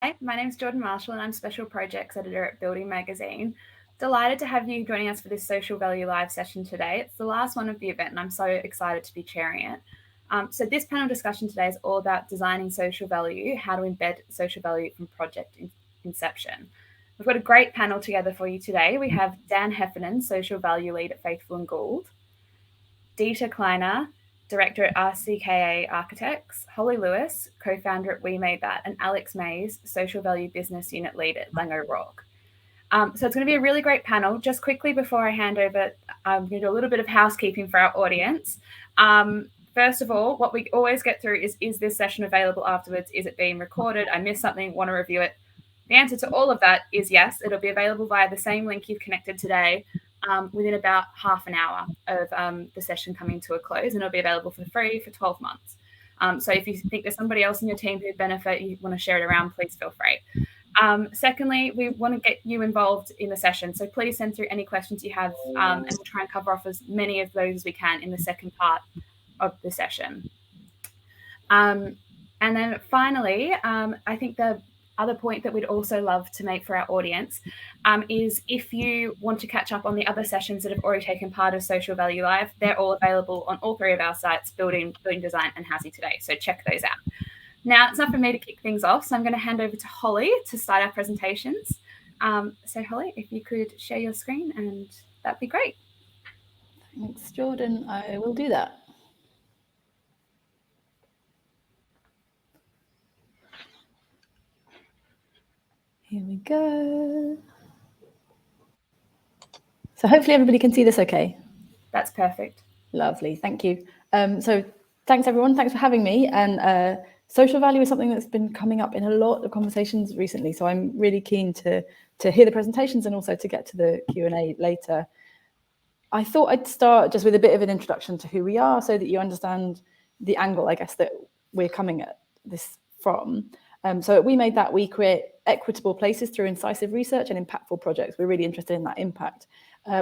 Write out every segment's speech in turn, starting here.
Hi, my name is Jordan Marshall and I'm Special Projects Editor at Building Magazine. Delighted to have you joining us for this Social Value Live session today. It's the last one of the event and I'm so excited to be chairing it. So this panel discussion today is all about designing social value, how to embed social value from project inception. We've got a great panel together for you today. We have Dan Heffernan, Social Value Lead at Faithful and Gould, Dieter Kleiner, Director at RCKA Architects, Holly Lewis, co-founder at We Made That, and Alex Mays, Social Value Business Unit Lead at Lango Rock. So it's going to be a really great panel. Just quickly before I hand over, I'm going to do a little bit of housekeeping for our audience. First of all, what we always get through is this session available afterwards? Is it being recorded? I missed something, want to review it? The answer to all of that is yes. It'll be available via the same link you've connected today within about half an hour of the session coming to a close, and it'll be available for free for 12 months. So if you think there's somebody else in your team who'd benefit, you want to share it around, please feel free. Secondly, we want to get you involved in the session. So please send through any questions you have and we'll try and cover off as many of those as we can in the second part of the session. And then finally, I think the other point that we'd also love to make for our audience is if you want to catch up on the other sessions that have already taken part of Social Value Live, they're all available on all three of our sites, Building Design and Housing Today. So check those out. Now, it's not for me to kick things off, so I'm going to hand over to Holly to start our presentations. So Holly, if you could share your screen, and that'd be great. Thanks, Jordan. I will do that. Here we go. So hopefully everybody can see this okay. That's perfect. Lovely, thank you. So thanks everyone, thanks for having me. And social value is something that's been coming up in a lot of conversations recently. So I'm really keen to hear the presentations and also to get to the Q&A later. I thought I'd start just with a bit of an introduction to who we are so that you understand the angle, I guess, that we're coming at this from. So We Made That, we create equitable places through incisive research and impactful projects. We're really interested in that impact.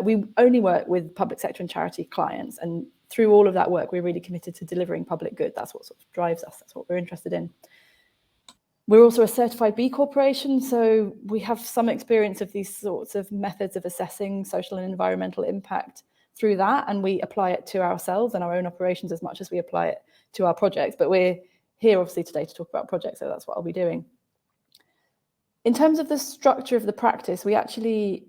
We only work with public sector and charity clients, and through all of that work, we're really committed to delivering public good. That's what sort of drives us. That's what we're interested in. We're also a certified B Corporation, so we have some experience of these sorts of methods of assessing social and environmental impact through that, and we apply it to ourselves and our own operations as much as we apply it to our projects. But we're here obviously today to talk about projects, so that's what I'll be doing. In terms of the structure of the practice, we actually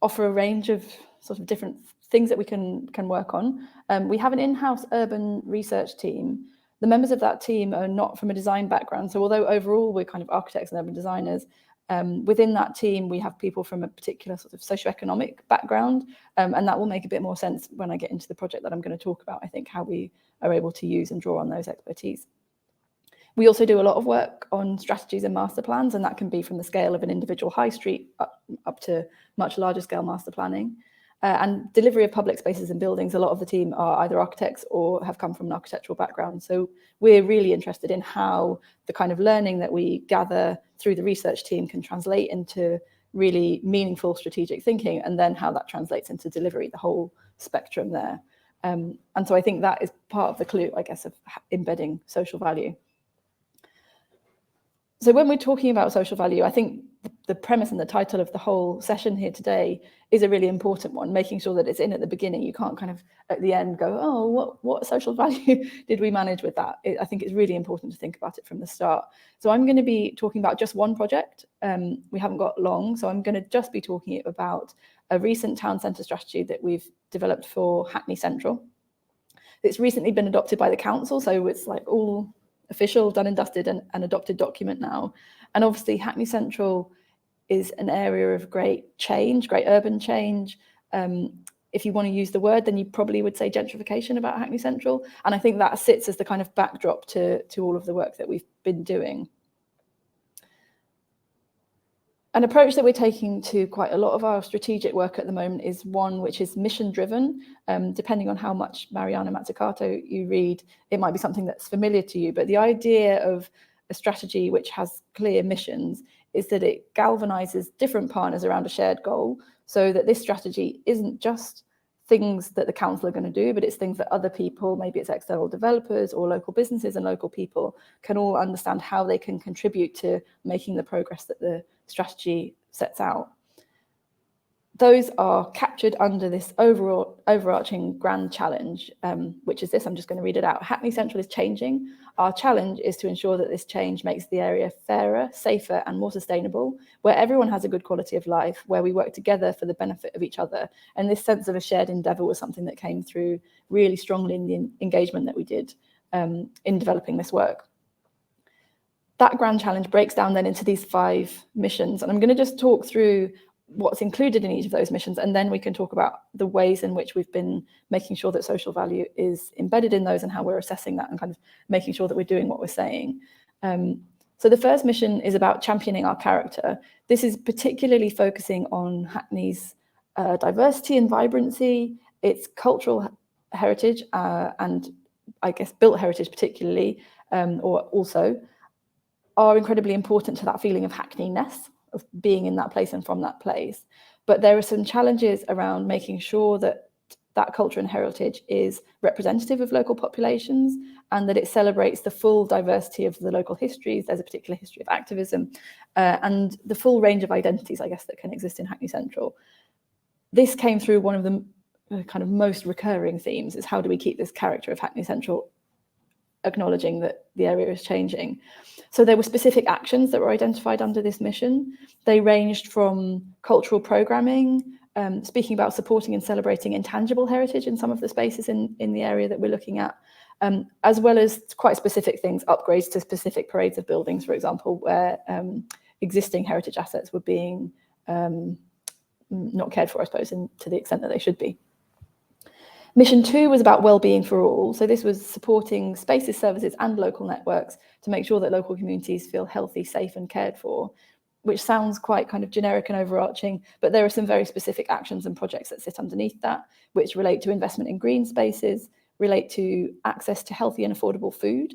offer a range of sort of different things that we can work on. We have an in-house urban research team. The members of that team are not from a design background. So although overall we're kind of architects and urban designers, within that team, we have people from a particular sort of socioeconomic background. And that will make a bit more sense when I get into the project that I'm going to talk about, I think, how we are able to use and draw on those expertise. We also do a lot of work on strategies and master plans, and that can be from the scale of an individual high street up to much larger scale master planning. And delivery of public spaces and buildings, a lot of the team are either architects or have come from an architectural background. So we're really interested in how the kind of learning that we gather through the research team can translate into really meaningful strategic thinking, and then how that translates into delivery, the whole spectrum there. And so I think that is part of the clue, I guess, of embedding social value. So when we're talking about social value, I think the premise and the title of the whole session here today is a really important one, making sure that it's in at the beginning. You can't kind of at the end go, oh, what social value did we manage with that? I think it's really important to think about it from the start. So I'm going to be talking about just one project. We haven't got long, so I'm going to just be talking about a recent town centre strategy that we've developed for Hackney Central. It's recently been adopted by the council, so it's like all official, done and dusted, and an adopted document now. And obviously Hackney Central is an area of great change, great urban change. If you want to use the word, then you probably would say gentrification about Hackney Central. And I think that sits as the kind of backdrop to all of the work that we've been doing. An approach that we're taking to quite a lot of our strategic work at the moment is one which is mission-driven. Depending on how much Mariana Mazzucato you read, it might be something that's familiar to you. But the idea of a strategy which has clear missions is that it galvanizes different partners around a shared goal, so that this strategy isn't just things that the council are going to do, but it's things that other people, maybe it's external developers or local businesses and local people, can all understand how they can contribute to making the progress that the strategy sets out. Those are captured under this overarching grand challenge, which is this. I'm just going to read it out. Hackney Central is changing. Our challenge is to ensure that this change makes the area fairer, safer and more sustainable, where everyone has a good quality of life, where we work together for the benefit of each other. And this sense of a shared endeavour was something that came through really strongly in the engagement that we did in developing this work. That grand challenge breaks down then into these 5 missions. And I'm going to just talk through what's included in each of those missions, and then we can talk about the ways in which we've been making sure that social value is embedded in those and how we're assessing that and kind of making sure that we're doing what we're saying. So the first mission is about championing our character. This is particularly focusing on Hackney's diversity and vibrancy, its cultural heritage, and I guess built heritage particularly, or also, are incredibly important to that feeling of Hackney-ness, of being in that place and from that place. But there are some challenges around making sure that that culture and heritage is representative of local populations and that it celebrates the full diversity of the local histories. There's a particular history of activism and the full range of identities, I guess, that can exist in Hackney Central. This came through one of the kind of most recurring themes, is how do we keep this character of Hackney Central, acknowledging that the area is changing. So there were specific actions that were identified under this mission. They ranged from cultural programming, speaking about supporting and celebrating intangible heritage in some of the spaces in the area that we're looking at, as well as quite specific things, upgrades to specific parades of buildings, for example, where existing heritage assets were being not cared for, I suppose, to the extent that they should be. Mission 2 was about well-being for all. So this was supporting spaces, services and local networks to make sure that local communities feel healthy, safe and cared for, which sounds quite kind of generic and overarching, but there are some very specific actions and projects that sit underneath that, which relate to investment in green spaces, relate to access to healthy and affordable food.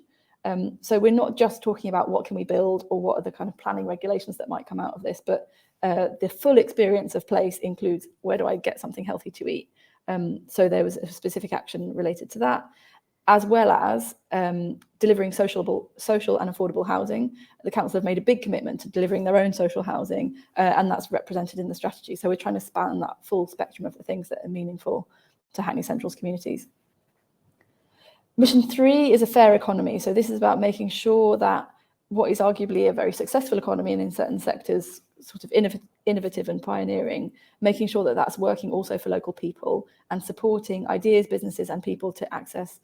So we're not just talking about what can we build or what are the kind of planning regulations that might come out of this, but the full experience of place includes where do I get something healthy to eat. So there was a specific action related to that, as well as delivering social and affordable housing. The council have made a big commitment to delivering their own social housing, and that's represented in the strategy. So we're trying to span that full spectrum of the things that are meaningful to Hackney Central's communities. Mission 3 is a fair economy. So this is about making sure that what is arguably a very successful economy and in certain sectors sort of innovative and pioneering, making sure that that's working also for local people and supporting ideas, businesses and people to access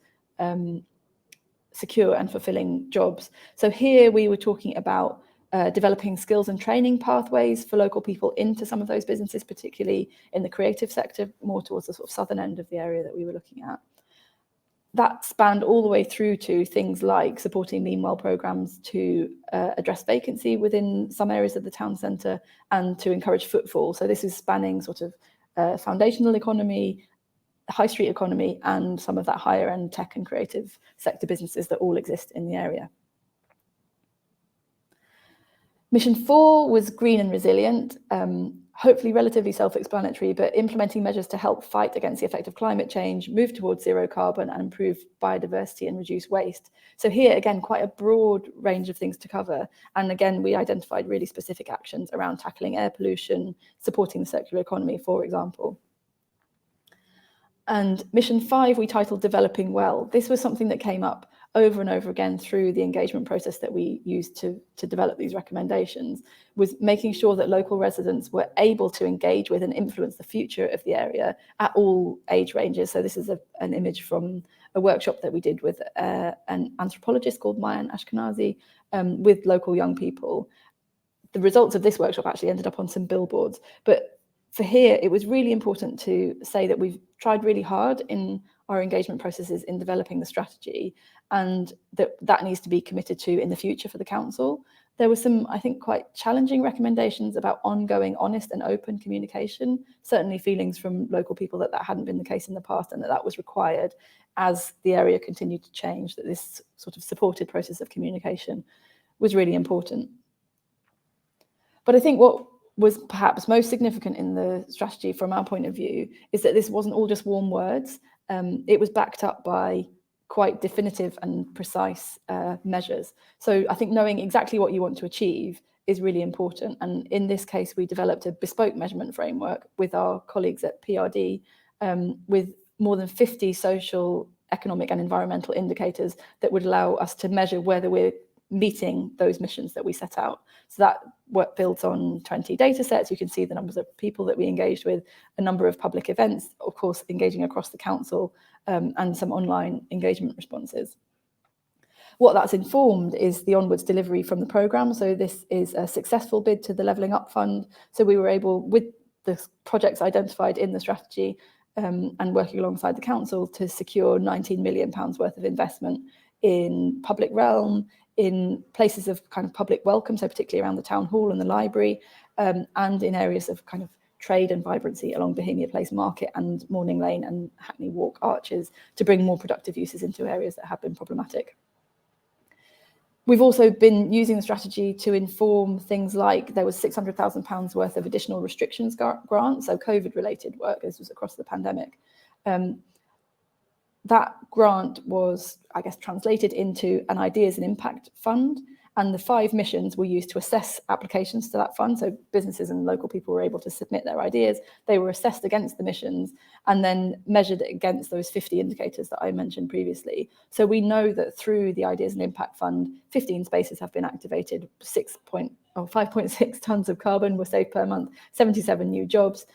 secure and fulfilling jobs. So here we were talking about developing skills and training pathways for local people into some of those businesses, particularly in the creative sector, more towards the sort of southern end of the area that we were looking at. That spanned all the way through to things like supporting Mean Well programmes to address vacancy within some areas of the town centre and to encourage footfall. So this is spanning sort of foundational economy, high street economy, and some of that higher end tech and creative sector businesses that all exist in the area. Mission 4 was green and resilient, hopefully relatively self-explanatory, but implementing measures to help fight against the effect of climate change, move towards zero carbon and improve biodiversity and reduce waste. So here, again, quite a broad range of things to cover. And again, we identified really specific actions around tackling air pollution, supporting the circular economy, for example. And Mission 5, we titled Developing Well. This was something that came up over and over again through the engagement process that we used to develop these recommendations, was making sure that local residents were able to engage with and influence the future of the area at all age ranges. So this is an image from a workshop that we did with an anthropologist called Mayan Ashkenazi with local young people. The results of this workshop actually ended up on some billboards, but for here, it was really important to say that we've tried really hard in our engagement processes in developing the strategy, and that needs to be committed to in the future for the council. There were some, I think, quite challenging recommendations about ongoing, honest and open communication, certainly feelings from local people that hadn't been the case in the past and that was required as the area continued to change, that this sort of supported process of communication was really important. But I think what was perhaps most significant in the strategy from our point of view is that this wasn't all just warm words. It was backed up by quite definitive and precise measures. So I think knowing exactly what you want to achieve is really important. And in this case, we developed a bespoke measurement framework with our colleagues at PRD, with more than 50 social, economic and environmental indicators that would allow us to measure whether we're meeting those missions that we set out. So that work builds on 20 data sets. You can see the numbers of people that we engaged with, a number of public events, of course, engaging across the council, and some online engagement responses. What that's informed is the onwards delivery from the programme. So this is a successful bid to the Levelling Up Fund. So we were able, with the projects identified in the strategy, and working alongside the council, to secure £19 million worth of investment in public realm, in places of kind of public welcome, so particularly around the town hall and the library, and in areas of kind of trade and vibrancy along Bohemia Place Market and Morning Lane and Hackney Walk arches, to bring more productive uses into areas that have been problematic. We've also been using the strategy to inform things like there was £600,000 worth of additional restrictions grants, so COVID-related work. This was across the pandemic. That grant was, I guess, translated into an Ideas and Impact Fund, and the 5 missions were used to assess applications to that fund. So businesses and local people were able to submit their ideas. They were assessed against the missions and then measured against those 50 indicators that I mentioned previously. So we know that through the Ideas and Impact Fund, 15 spaces have been activated, 5.6 tonnes of carbon were saved per month, 77 new jobs,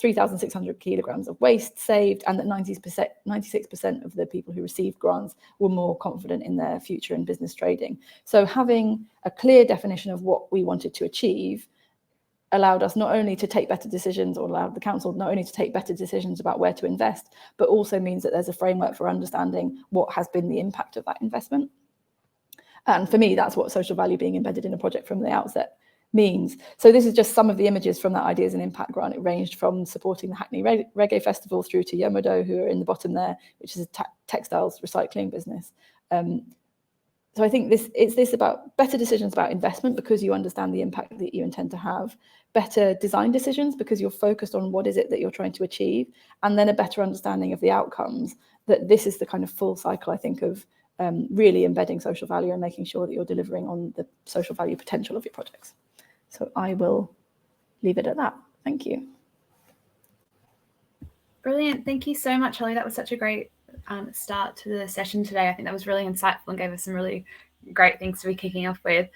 3,600 kilograms of waste saved, and that 96% of the people who received grants were more confident in their future in business trading. So having a clear definition of what we wanted to achieve allowed us not only to take better decisions, or allowed the council not only to take better decisions about where to invest, but also means that there's a framework for understanding what has been the impact of that investment. And for me, that's what social value being embedded in a project from the outset means. So this is just some of the images from that Ideas and Impact grant. It ranged from supporting the Hackney Reggae Festival through to Yomodo, who are in the bottom there, which is a textiles recycling business. So I think it's this about better decisions about investment, because you understand the impact that you intend to have, better design decisions because you're focused on what is it that you're trying to achieve, and then a better understanding of the outcomes, that this is the kind of full cycle, I think, of really embedding social value and making sure that you're delivering on the social value potential of your projects. So I will leave it at that. Thank you. Brilliant. Thank you so much, Holly. That was such a great start to the session today. I think that was really insightful and gave us some really great things to be kicking off with.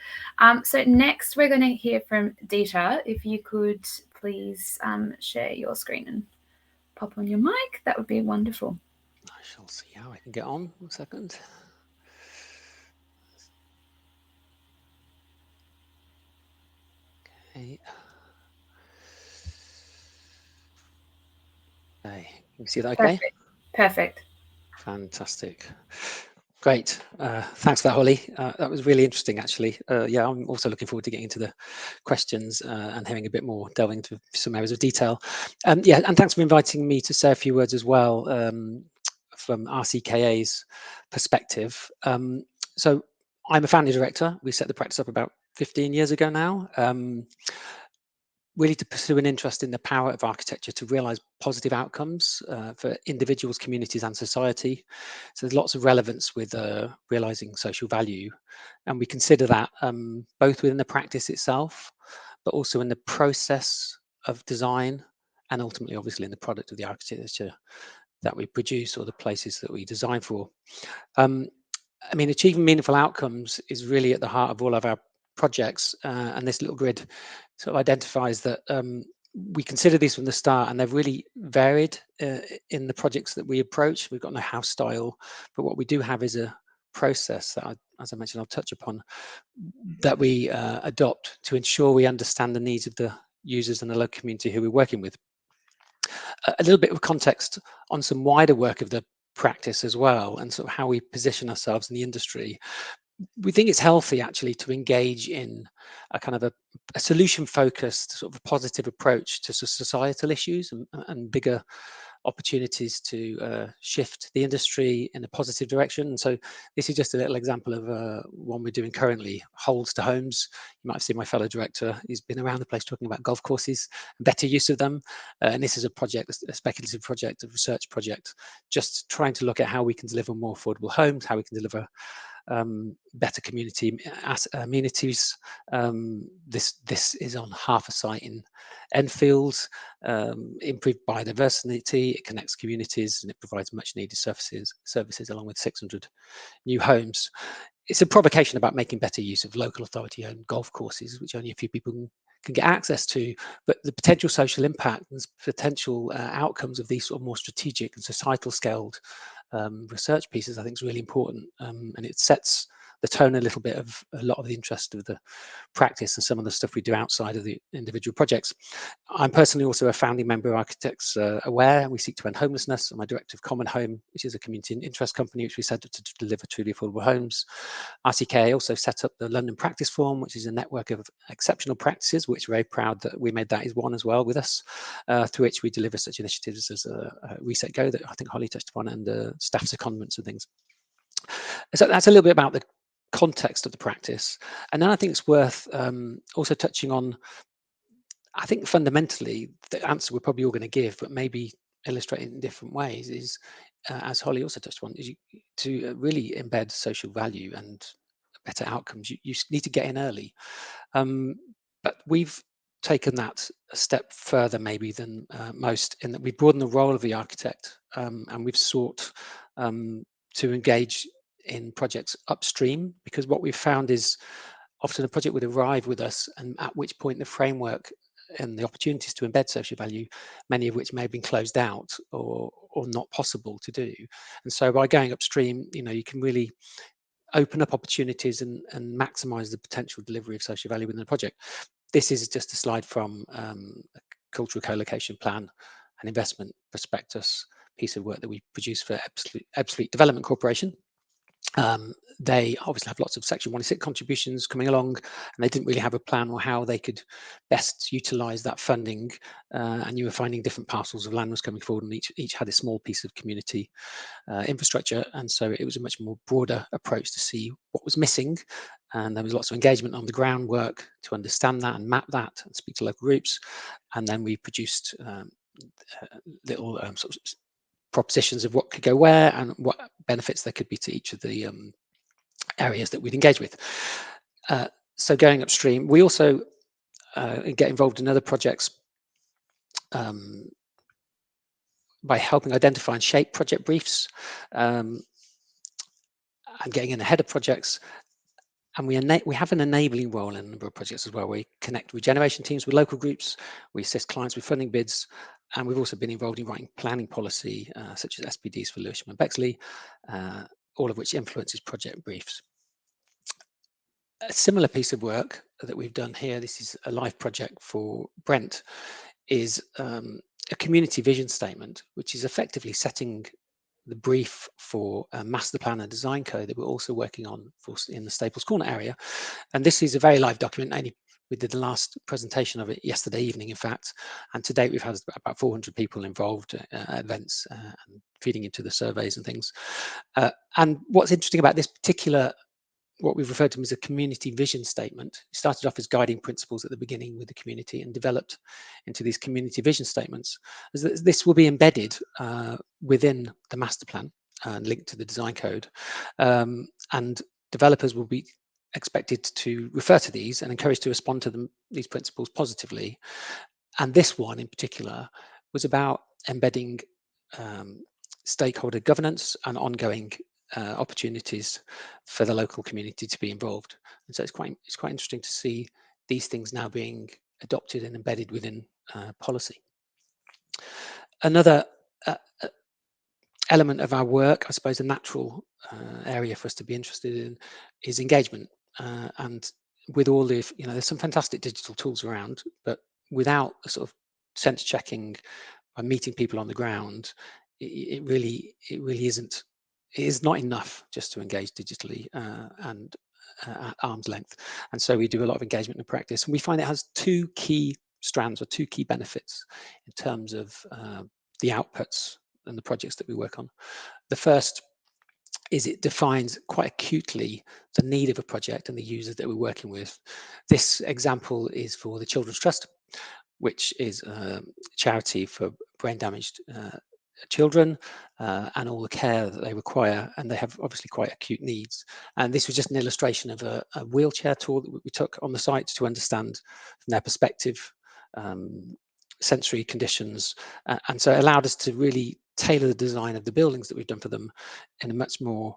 So next we're going to hear from Dita. If you could please share your screen and pop on your mic, that would be wonderful. I shall see how I can get on. 1 second. Okay. Okay. You see that okay? Perfect. Fantastic. Great. Thanks for that, Holly. That was really interesting, actually. Yeah, I'm also looking forward to getting into the questions and hearing a bit more, delving into some areas of detail. Yeah, and thanks for inviting me to say a few words as well from RCKA's perspective. So I'm a founding director. We set the practice up about 15 years ago now, really to pursue an interest in the power of architecture to realise positive outcomes for individuals, communities and society. So there's lots of relevance with realising social value. And we consider that both within the practice itself, but also in the process of design, and ultimately, obviously, in the product of the architecture that we produce or the places that we design for. I mean, achieving meaningful outcomes is really at the heart of all of our projects, and this little grid sort of identifies that we consider these from the start, and they've really varied in the projects that we approach. We've got no house style, but what we do have is a process that, as I mentioned, I'll touch upon, that we adopt to ensure we understand the needs of the users and the local community who we're working with. A little bit of context on some wider work of the practice as well, and sort of how we position ourselves in the industry. We think it's healthy actually to engage in a kind of a solution focused sort of a positive approach to societal issues and bigger opportunities to shift the industry in a positive direction. And so this is just a little example of one we're doing currently, holds to homes. You might have seen my fellow director, he's been around the place talking about golf courses and better use of them. And this is a project, a speculative project, a research project, just trying to look at how we can deliver more affordable homes, how we can deliver better community amenities. This is on half a site in Enfield. Improved biodiversity, it connects communities, and it provides much needed services along with 600 new homes. It's a provocation about making better use of local authority owned golf courses, which only a few people can get access to, but the potential social impact and potential outcomes of these sort of more strategic and societal scaled research pieces, I think, is really important, and it sets the tone a little bit of a lot of the interest of the practice and some of the stuff we do outside of the individual projects. I'm personally also a founding member of Architects Aware, and we seek to end homelessness. I'm a director of Common Home, which is a community interest company which we set up to deliver truly affordable homes. RCK also set up the London Practice Forum, which is a network of exceptional practices, which we're very proud that we made that is one as well with us, through which we deliver such initiatives as Reset Go that I think Holly touched upon, and staff secondments and things. So that's a little bit about the context of the practice. And then I think it's worth also touching on, I think fundamentally the answer we're probably all going to give, but maybe illustrate it in different ways, is as Holly also touched on, is to really embed social value and better outcomes, you need to get in early. But we've taken that a step further maybe than most, in that we've broadened the role of the architect, and we've sought to engage in projects upstream, because what we've found is often a project would arrive with us, and at which point the framework and the opportunities to embed social value, many of which may have been closed out or not possible to do. And so by going upstream, you can really open up opportunities and maximize the potential delivery of social value within the project. This is just a slide from a cultural co-location plan and investment prospectus piece of work that we produced for Ebbsfleet Development Corporation. They obviously have lots of Section 106 contributions coming along, and they didn't really have a plan or how they could best utilize that funding. And you were finding different parcels of land was coming forward, and each had a small piece of community infrastructure. And so it was a much more broader approach to see what was missing. And there was lots of engagement on the ground work to understand that and map that and speak to local groups. And then we produced little sort of propositions of what could go where and what benefits there could be to each of the areas that we'd engage with. So going upstream, we also get involved in other projects by helping identify and shape project briefs, and getting in ahead of projects. And we have an enabling role in a number of projects as well. We connect regeneration teams with local groups, we assist clients with funding bids, and we've also been involved in writing planning policy, such as SPDs for Lewisham and Bexley, all of which influences project briefs. A similar piece of work that we've done here, this is a live project for Brent, is a community vision statement, which is effectively setting the brief for a master plan and design code that we're also working on in the Staples Corner area. And this is a very live document. We did the last presentation of it yesterday evening, in fact, and to date we've had about 400 people involved at events and feeding into the surveys and things. And what's interesting about this particular, what we've referred to as a community vision statement, it started off as guiding principles at the beginning with the community and developed into these community vision statements. This will be embedded within the master plan and linked to the design code, and developers will be expected to refer to these and encouraged to respond to these principles positively. And this one in particular was about embedding stakeholder governance and ongoing opportunities for the local community to be involved. And so it's quite interesting to see these things now being adopted and embedded within policy. Another element of our work, I suppose a natural area for us to be interested in, is engagement. And with all the, there's some fantastic digital tools around, but without a sort of sense checking by meeting people on the ground, it really isn't. It is not enough just to engage digitally and at arm's length. And so we do a lot of engagement in practice, and we find it has two key strands or two key benefits in terms of the outputs and the projects that we work on. The first is it defines quite acutely the need of a project and the users that we're working with. This example is for the Children's Trust, which is a charity for brain damaged children and all the care that they require, and they have obviously quite acute needs. And this was just an illustration of a wheelchair tour that we took on the site to understand from their perspective sensory conditions, and so it allowed us to really tailor the design of the buildings that we've done for them in a much more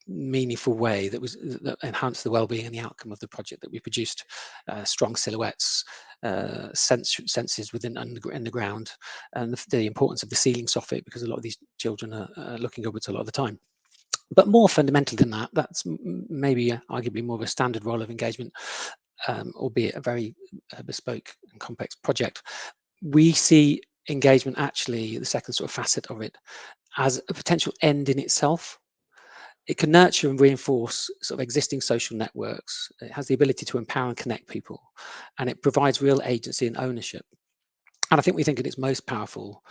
meaningful way that enhanced the well-being and the outcome of the project that we produced. Strong silhouettes, senses within in the ground, and the importance of the ceiling soffit, because a lot of these children are looking upwards a lot of the time. But more fundamental than that, that's maybe arguably more of a standard role of engagement, albeit a very bespoke and complex project. We see engagement, actually, the second sort of facet of it, as a potential end in itself. It can nurture and reinforce sort of existing social networks. It has the ability to empower and connect people, and it provides real agency and ownership. And I think we think at its most powerful,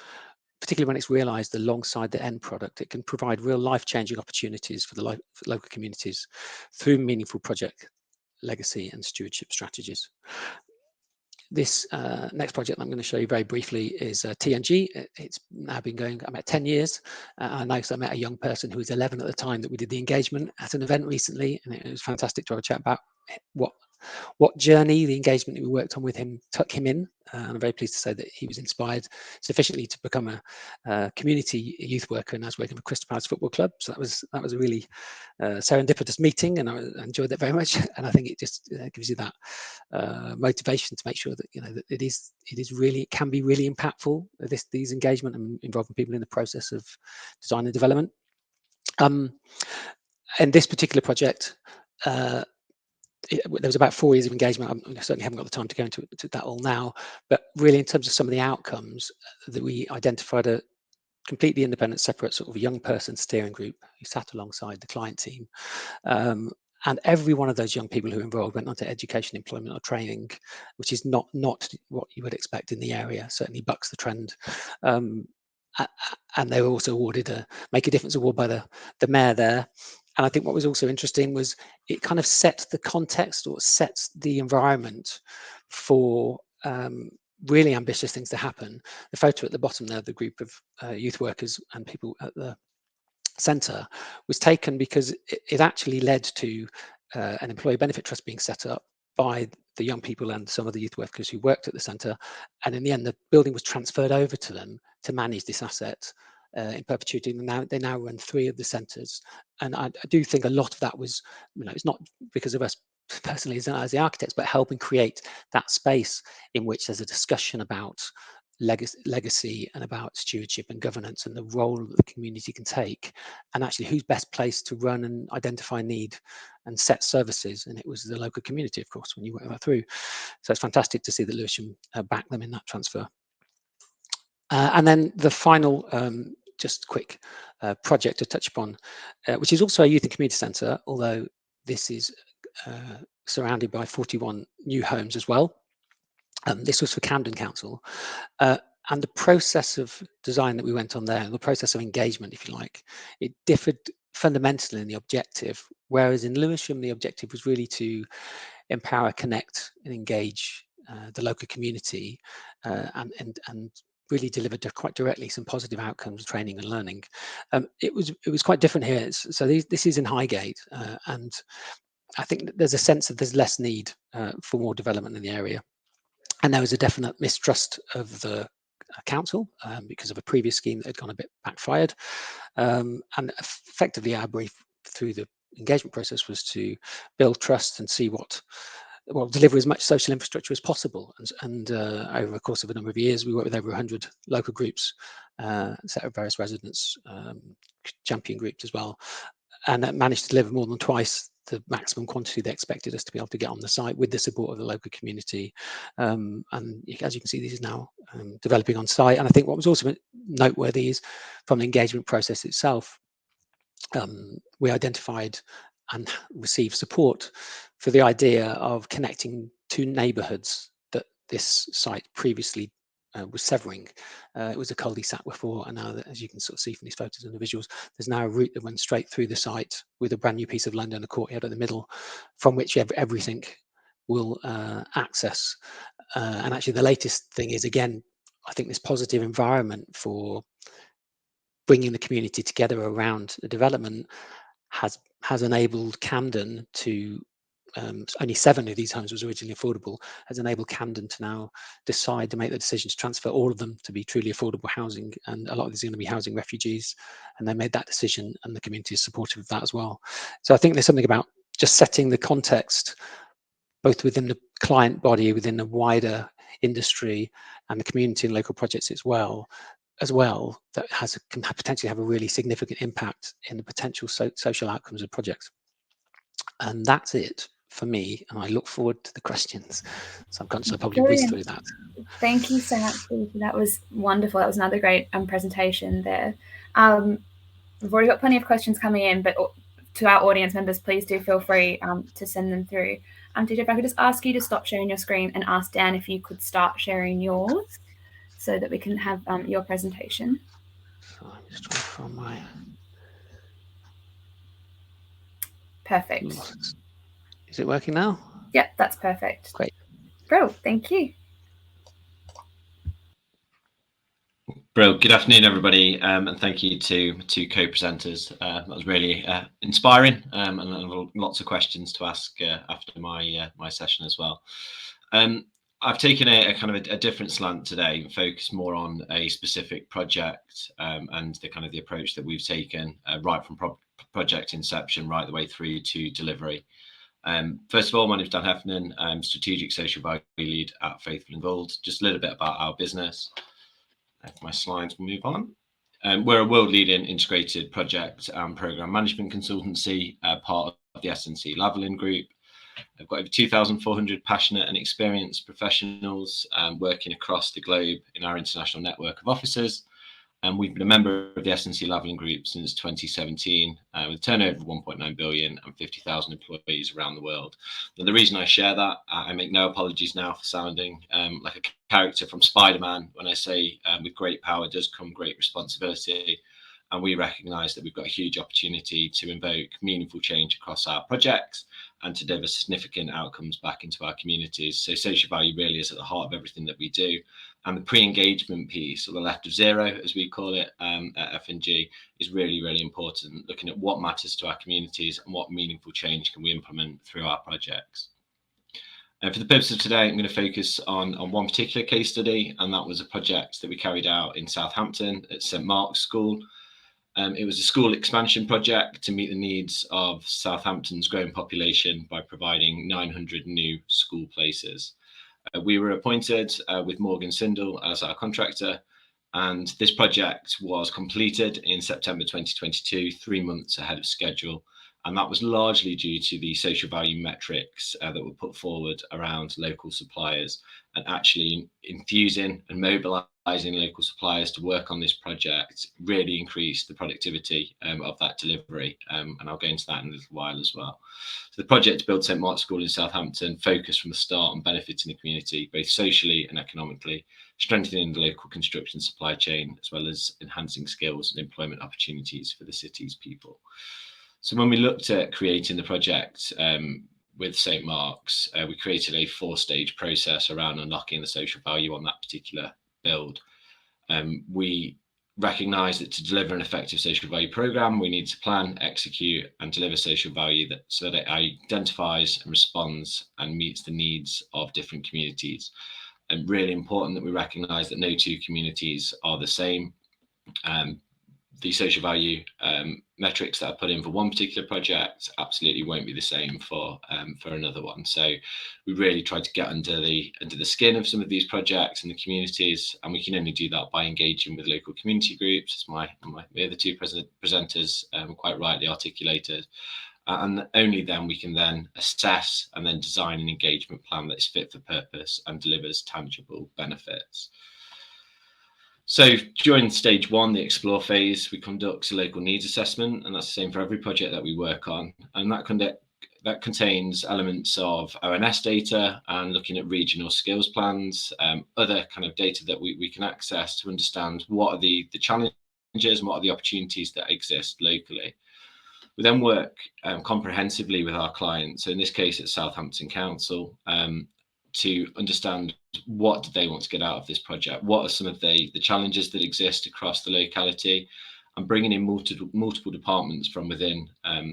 particularly when it's realized alongside the end product. It can provide real life-changing opportunities for the local communities through meaningful project legacy and stewardship strategies. This next project I'm going to show you very briefly is TNG. It's now been going about 10 years. I noticed I met a young person who was 11 at the time that we did the engagement at an event recently, and it was fantastic to have a chat about what journey the engagement that we worked on with him took him in. And I'm very pleased to say that he was inspired sufficiently to become a community youth worker, and I was working for Crystal Palace Football Club. So that was a really serendipitous meeting, and I enjoyed that very much. And I think it just gives you that motivation to make sure that that it can be really impactful. These engagement and involving people in the process of design and development. And this particular project, there was about 4 years of engagement. I certainly haven't got the time to go into that all now, but really in terms of some of the outcomes, that we identified a completely independent, separate sort of young person steering group who sat alongside the client team. And every one of those young people who were involved went on to education, employment, or training, which is not what you would expect in the area. Certainly bucks the trend. And they were also awarded a Make a Difference award by the mayor there. And I think what was also interesting was it kind of set the context, or sets the environment for really ambitious things to happen. The photo at the bottom there, the group of youth workers and people at the centre, was taken because it actually led to an employee benefit trust being set up by the young people and some of the youth workers who worked at the centre. And in the end, the building was transferred over to them to manage this asset in perpetuity. And they now run 3 of the centres. And I do think a lot of that was, it's not because of us personally as the architects, but helping create that space in which there's a discussion about legacy and about stewardship and governance and the role that the community can take, and actually who's best placed to run and identify need and set services. And it was the local community, of course, when you work that through. So it's fantastic to see that Lewisham back them in that transfer. And then the final just quick project to touch upon, which is also a youth and community centre, although this is surrounded by 41 new homes as well. This was for Camden Council. And the process of design that we went on there, the process of engagement, if you like, it differed fundamentally in the objective. Whereas in Lewisham, the objective was really to empower, connect, and engage the local community, and really delivered quite directly some positive outcomes, training and learning. It was quite different here. So this is in Highgate, and I think that there's a sense that there's less need for more development in the area. And there was a definite mistrust of the council because of a previous scheme that had gone a bit backfired. And effectively our brief through the engagement process was to build trust and see deliver as much social infrastructure as possible. And over the course of a number of years, we worked with over 100 local groups, set of various residents, champion groups as well, and that managed to deliver more than twice the maximum quantity they expected us to be able to get on the site with the support of the local community. And as you can see, this is now developing on site. And I think what was also noteworthy is from the engagement process itself, we identified and received support for the idea of connecting 2 neighbourhoods that this site previously was severing. It was a cul-de-sac before, and now, as you can sort of see from these photos and the visuals, there's now a route that runs straight through the site with a brand new piece of land and a courtyard at the middle, from which everything will access. And actually, the latest thing is, again, I think this positive environment for bringing the community together around the development has enabled Camden to, only 7 of these homes was originally affordable, has enabled Camden to now decide to make the decision to transfer all of them to be truly affordable housing. And a lot of these are going to be housing refugees. And they made that decision, and the community is supportive of that as well. So I think there's something about just setting the context, both within the client body, within the wider industry, and the community and local projects as well, that can potentially have a really significant impact in the potential social outcomes of projects. And that's it for me, and I look forward to the questions. So I'm conscious I probably whizzed through that. Thank you so much, Steve. That was wonderful. That was another great presentation there. We've already got plenty of questions coming in, but to our audience members, please do feel free to send them through. Teacher, if I could just ask you to stop sharing your screen and ask Dan if you could start sharing yours so that we can have your presentation. So I'm just trying to find my... Perfect. Is it working now? Yep, that's perfect. Great. Bro, thank you. Bro, good afternoon, everybody, and thank you to co-presenters. That was really inspiring, and lots of questions to ask after my my session as well. I've taken a kind of a different slant today and focused more on a specific project and the approach that we've taken right from project inception right the way through to delivery. First of all, my name is Dan Heffernan. I'm Strategic Social Value Lead at Faithful and Gold. Just a little bit about our business. If my slides will move on. We're a world-leading integrated project and program management consultancy, part of the S&C Lavalin Group. I've got over 2,400 passionate and experienced professionals working across the globe in our international network of offices. And we've been a member of the S&C Lavalin Group since 2017, with a turnover of 1.9 billion and 50,000 employees around the world. Now, the reason I share that, I make no apologies now for sounding like a character from Spider-Man when I say with great power does come great responsibility. And we recognise that we've got a huge opportunity to invoke meaningful change across our projects and to deliver significant outcomes back into our communities. So social value really is at the heart of everything that we do. And the pre-engagement piece, or the left of zero, as we call it at F&G, is really, really important, looking at what matters to our communities and what meaningful change can we implement through our projects. And for the purpose of today, I'm going to focus on one particular case study, and that was a project that we carried out in Southampton at St Mark's School. It was a school expansion project to meet the needs of Southampton's growing population by providing 900 new school places. We were appointed with Morgan Sindall as our contractor, and this project was completed in September 2022, 3 months ahead of schedule. And that was largely due to the social value metrics that were put forward around local suppliers, and actually infusing and mobilizing local suppliers to work on this project really increased the productivity of that delivery. And I'll go into that in a little while as well. So the project to build St Mark's School in Southampton focused from the start on benefiting the community, both socially and economically, strengthening the local construction supply chain, as well as enhancing skills and employment opportunities for the city's people. So when we looked at creating the project with St Mark's, we created a 4-stage process around unlocking the social value on that particular build. We recognised that to deliver an effective social value programme, we need to plan, execute and deliver social value so that it identifies and responds and meets the needs of different communities. And really important that we recognise that no two communities are the same. The social value metrics that are put in for one particular project absolutely won't be the same for another one. So we really tried to get under the skin of some of these projects and the communities, and we can only do that by engaging with local community groups, as my other two presenters quite rightly articulated. And only then we can then assess and then design an engagement plan that is fit for purpose and delivers tangible benefits. So during stage 1, the explore phase, we conduct a local needs assessment, and that's the same for every project that we work on. And that that contains elements of ONS data and looking at regional skills plans, other kind of data that we can access to understand what are the challenges and what are the opportunities that exist locally. We then work comprehensively with our clients, so in this case it's Southampton Council, to understand what do they want to get out of this project, what are some of the challenges that exist across the locality, and bringing in multiple departments from within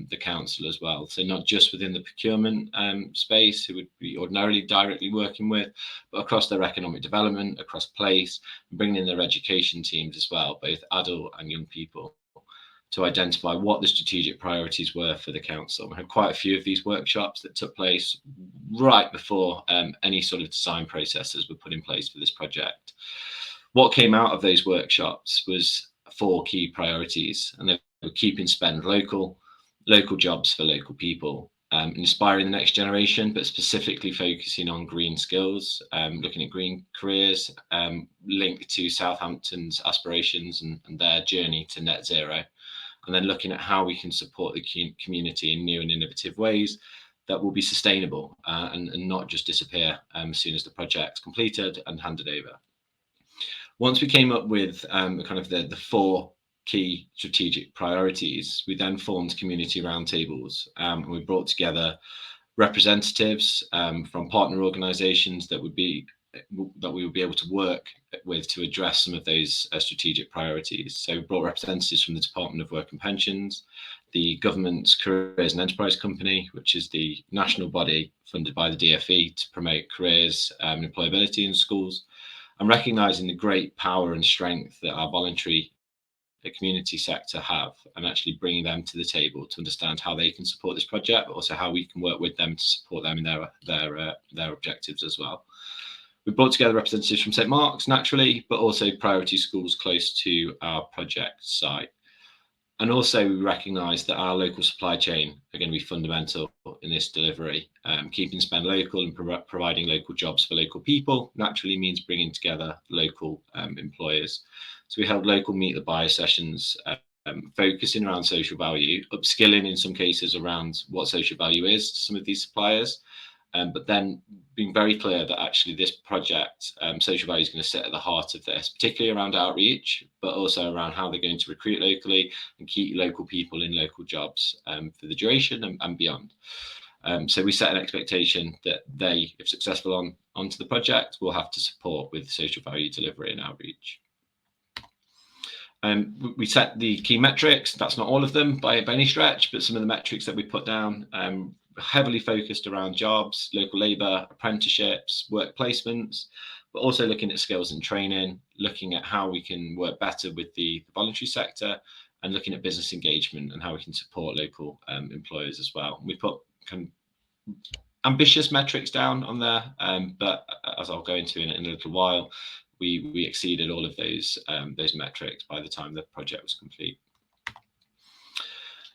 the council as well. So not just within the procurement space, who would be ordinarily directly working with, but across their economic development, across place, and bringing in their education teams as well, both adult and young people, to identify what the strategic priorities were for the council. We had quite a few of these workshops that took place right before any sort of design processes were put in place for this project. What came out of those workshops was 4 key priorities, and they were keeping spend local, local jobs for local people, inspiring the next generation, but specifically focusing on green skills, looking at green careers, linked to Southampton's aspirations and their journey to net zero, and then looking at how we can support the community in new and innovative ways that will be sustainable and not just disappear as soon as the project's completed and handed over. Once we came up with kind of the 4 key strategic priorities, we then formed community roundtables, and we brought together representatives from partner organisations that we would be able to work with to address some of those strategic priorities. So we brought representatives from the Department of Work and Pensions, the government's Careers and Enterprise Company, which is the national body funded by the DfE to promote careers and employability in schools, and recognising the great power and strength that our voluntary community sector have, and actually bringing them to the table to understand how they can support this project, but also how we can work with them to support them in their objectives as well. We brought together representatives from St Mark's, naturally, but also priority schools close to our project site. And also we recognise that our local supply chain are going to be fundamental in this delivery. Keeping spend local and providing local jobs for local people naturally means bringing together local employers. So we held local meet the buyer sessions, focusing around social value, upskilling in some cases around what social value is to some of these suppliers, but then being very clear that actually this project, social value, is going to sit at the heart of this, particularly around outreach, but also around how they're going to recruit locally and keep local people in local jobs for the duration and beyond. So we set an expectation that they, if successful onto the project, will have to support with social value delivery and outreach. We set the key metrics. That's not all of them by any stretch, but some of the metrics that we put down heavily focused around jobs, local labour, apprenticeships, work placements, but also looking at skills and training, looking at how we can work better with the voluntary sector, and looking at business engagement and how we can support local employers as well. We put kind of ambitious metrics down on there, but as I'll go into in a little while, we exceeded all of those metrics by the time the project was complete.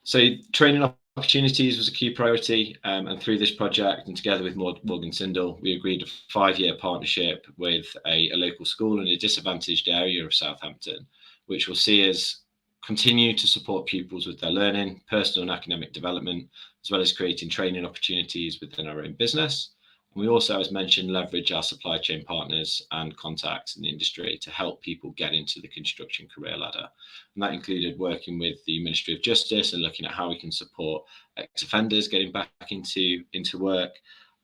So training opportunities was a key priority, and through this project and together with Morgan Sindall, we agreed a 5-year partnership with a local school in a disadvantaged area of Southampton, which will see us continue to support pupils with their learning, personal and academic development, as well as creating training opportunities within our own business. We also, as mentioned, leverage our supply chain partners and contacts in the industry to help people get into the construction career ladder. And that included working with the Ministry of Justice and looking at how we can support ex-offenders getting back into work,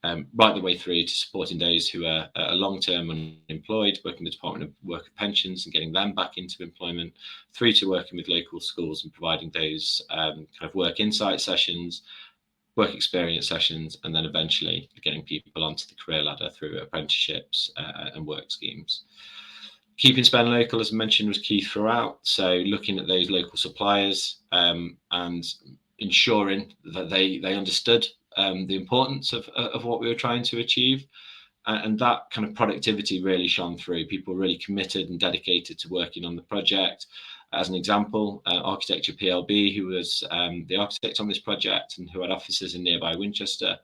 right the way through to supporting those who are long-term unemployed, working with the Department of Work and Pensions and getting them back into employment, through to working with local schools and providing those kind of work insight sessions, work experience sessions, and then eventually getting people onto the career ladder through apprenticeships and work schemes. Keeping spend local, as I mentioned, was key throughout. So looking at those local suppliers and ensuring that they understood the importance of what we were trying to achieve. And that kind of productivity really shone through. People were really committed and dedicated to working on the project. As an example, Architecture PLB, who was the architect on this project and who had offices in nearby Winchester,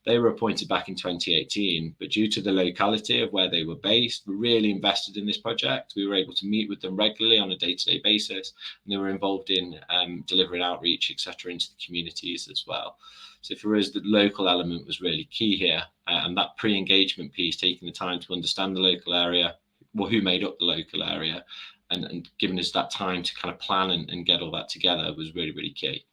They were appointed back in 2018, but due to the locality of where they were based, were really invested in this project. We were able to meet with them regularly on a day-to-day basis, and they were involved in delivering outreach, etc., into the communities as well. So for us, the local element was really key here, and that pre-engagement piece, taking the time to understand the local area, well, who made up the local area, and giving us that time to kind of plan and get all that together was really, really key.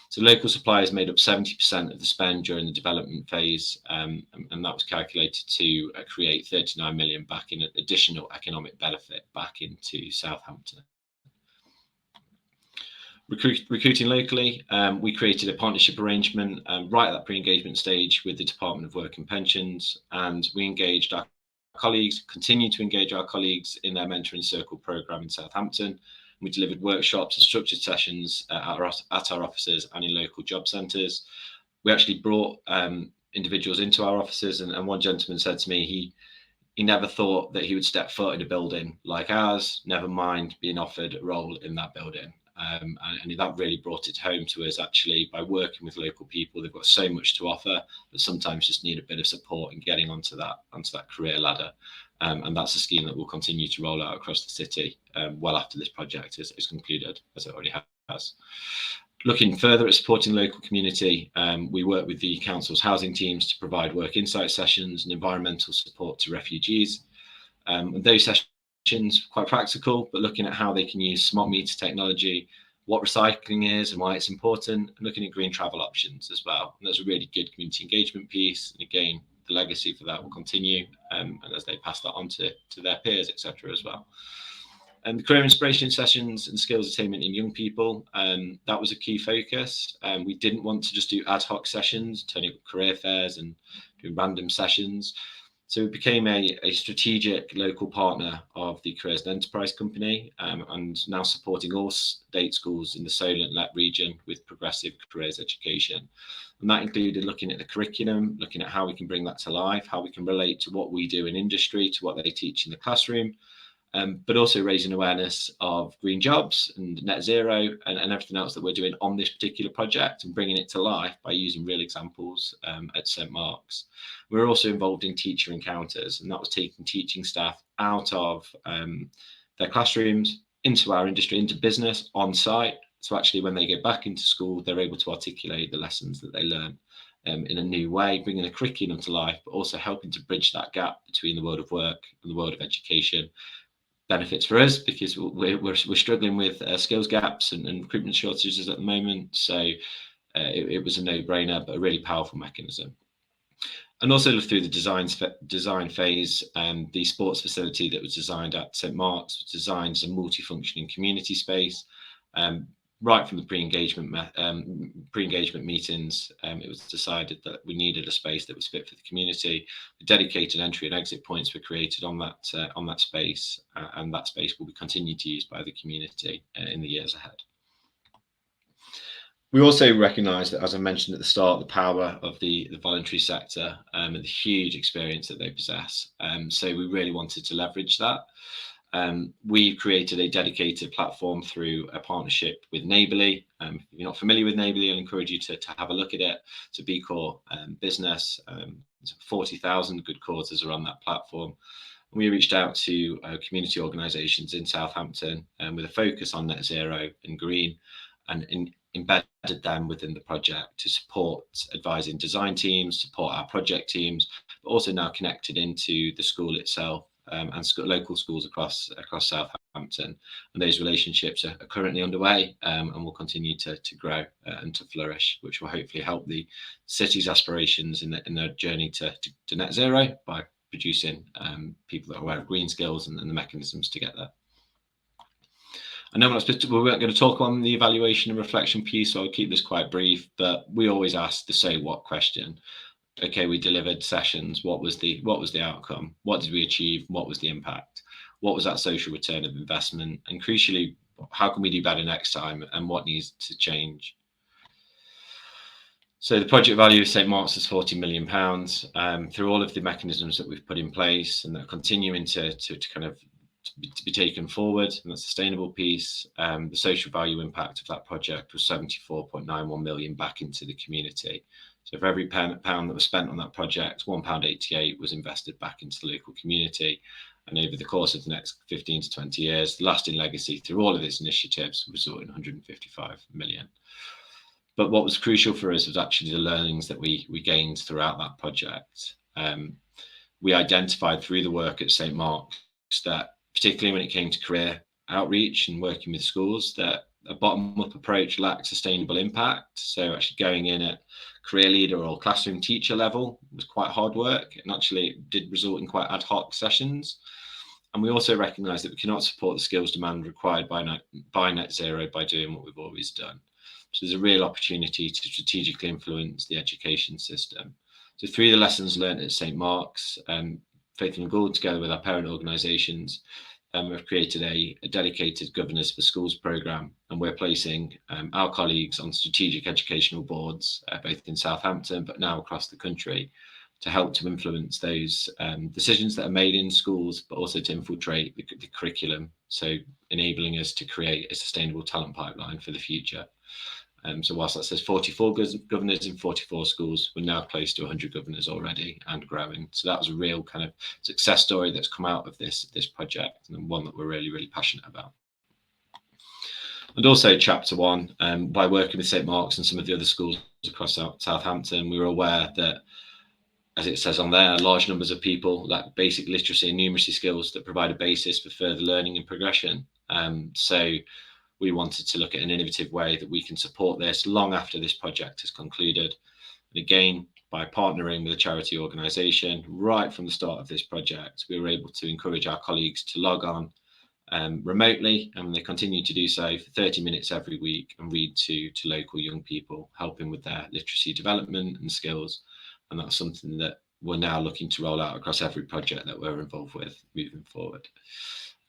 So local suppliers made up 70% of the spend during the development phase, and that was calculated to create 39 million back in additional economic benefit back into Southampton. Recruiting locally, we created a partnership arrangement right at that pre-engagement stage with the Department of Work and Pensions, and we engaged our colleagues, continue to engage our colleagues in their mentoring circle programme in Southampton. We delivered workshops and structured sessions at our offices and in local job centres. We actually brought individuals into our offices, and one gentleman said to me he never thought that he would step foot in a building like ours, never mind being offered a role in that building. And that really brought it home to us, actually, by working with local people. They've got so much to offer, but sometimes just need a bit of support in getting onto that career ladder. And that's a scheme that will continue to roll out across the city well after this project is concluded, as it already has. Looking further at supporting local community, we work with the council's housing teams to provide work insight sessions and environmental support to refugees. And those sessions quite practical, but looking at how they can use smart meter technology, what recycling is and why it's important, and looking at green travel options as well. And there's a really good community engagement piece, and again, the legacy for that will continue, and as they pass that on to their peers, etc. as well. And the career inspiration sessions and skills attainment in young people, that was a key focus. We didn't want to just do ad hoc sessions, turning up career fairs and doing random sessions. So we became a strategic local partner of the Careers and Enterprise Company, and now supporting all state schools in the Solent-Let region with progressive careers education. And that included looking at the curriculum, looking at how we can bring that to life, how we can relate to what we do in industry, to what they teach in the classroom, but also raising awareness of green jobs and net zero and everything else that we're doing on this particular project, and bringing it to life by using real examples at St Mark's. We're also involved in teacher encounters, and that was taking teaching staff out of their classrooms into our industry, into business on site. So actually when they go back into school, they're able to articulate the lessons that they learn in a new way, bringing the curriculum to life, but also helping to bridge that gap between the world of work and the world of education. Benefits for us because we're struggling with skills gaps and recruitment shortages at the moment. So it was a no-brainer, but a really powerful mechanism. And also look through the design phase. The sports facility that was designed at St Mark's was designed as a multifunctioning community space. Right from the pre-engagement meetings, it was decided that we needed a space that was fit for the community. The dedicated entry and exit points were created on that space, and that space will be continued to use by the community in the years ahead. We also recognise that, as I mentioned at the start, the power of the voluntary sector and the huge experience that they possess. So we really wanted to leverage that. We created a dedicated platform through a partnership with Neighbourly. If you're not familiar with Neighbourly, I'll encourage you to have a look at it. It's a B Corp business. 40,000 good causes are on that platform. And we reached out to community organisations in Southampton with a focus on net zero and green, and embedded them within the project to support advising design teams, support our project teams, but also now connected into the school itself. And local schools across Southampton, and those relationships are currently underway and will continue to grow and to flourish, which will hopefully help the city's aspirations in their journey to net zero by producing people that are aware of green skills and the mechanisms to get there. I know we weren't going to talk on the evaluation and reflection piece, so I'll keep this quite brief, but we always ask the so what question. Okay, we delivered sessions. What was the outcome? What did we achieve? What was the impact? What was that social return of investment? And crucially, how can we do better next time? And what needs to change? So the project value of St Mark's is £40 million through all of the mechanisms that we've put in place and that are continuing to kind of to be taken forward, and the sustainable piece. The social value impact of that project was 74.91 million back into the community. So for every pound that was spent on that project, £1.88 was invested back into the local community. And over the course of the next 15 to 20 years, the lasting legacy through all of these initiatives result in 155 million. But what was crucial for us was actually the learnings that we gained throughout that project. We identified through the work at St Mark's that, particularly when it came to career outreach and working with schools, that a bottom-up approach lacked sustainable impact. So actually going in at career leader or classroom teacher level was quite hard work, and actually it did result in quite ad hoc sessions. And we also recognise that we cannot support the skills demand required by net zero by doing what we've always done. So there's a real opportunity to strategically influence the education system. So through the lessons learned at St Mark's, Faith and Gould, together with our parent organisations, we've created a dedicated Governors for Schools programme, and we're placing our colleagues on strategic educational boards, both in Southampton, but now across the country, to help to influence those decisions that are made in schools, but also to infiltrate the curriculum, so enabling us to create a sustainable talent pipeline for the future. So whilst that says 44 governors in 44 schools, we're now close to 100 governors already and growing. So that was a real kind of success story that's come out of this project, and one that we're really, really passionate about. And also chapter 1, by working with St Mark's and some of the other schools across Southampton, we were aware that, as it says on there, large numbers of people lack basic literacy and numeracy skills that provide a basis for further learning and progression. So we wanted to look at an innovative way that we can support this long after this project has concluded. And again, by partnering with a charity organisation right from the start of this project, we were able to encourage our colleagues to log on remotely, and they continue to do so for 30 minutes every week and read to local young people, helping with their literacy development and skills. And that's something that we're now looking to roll out across every project that we're involved with moving forward.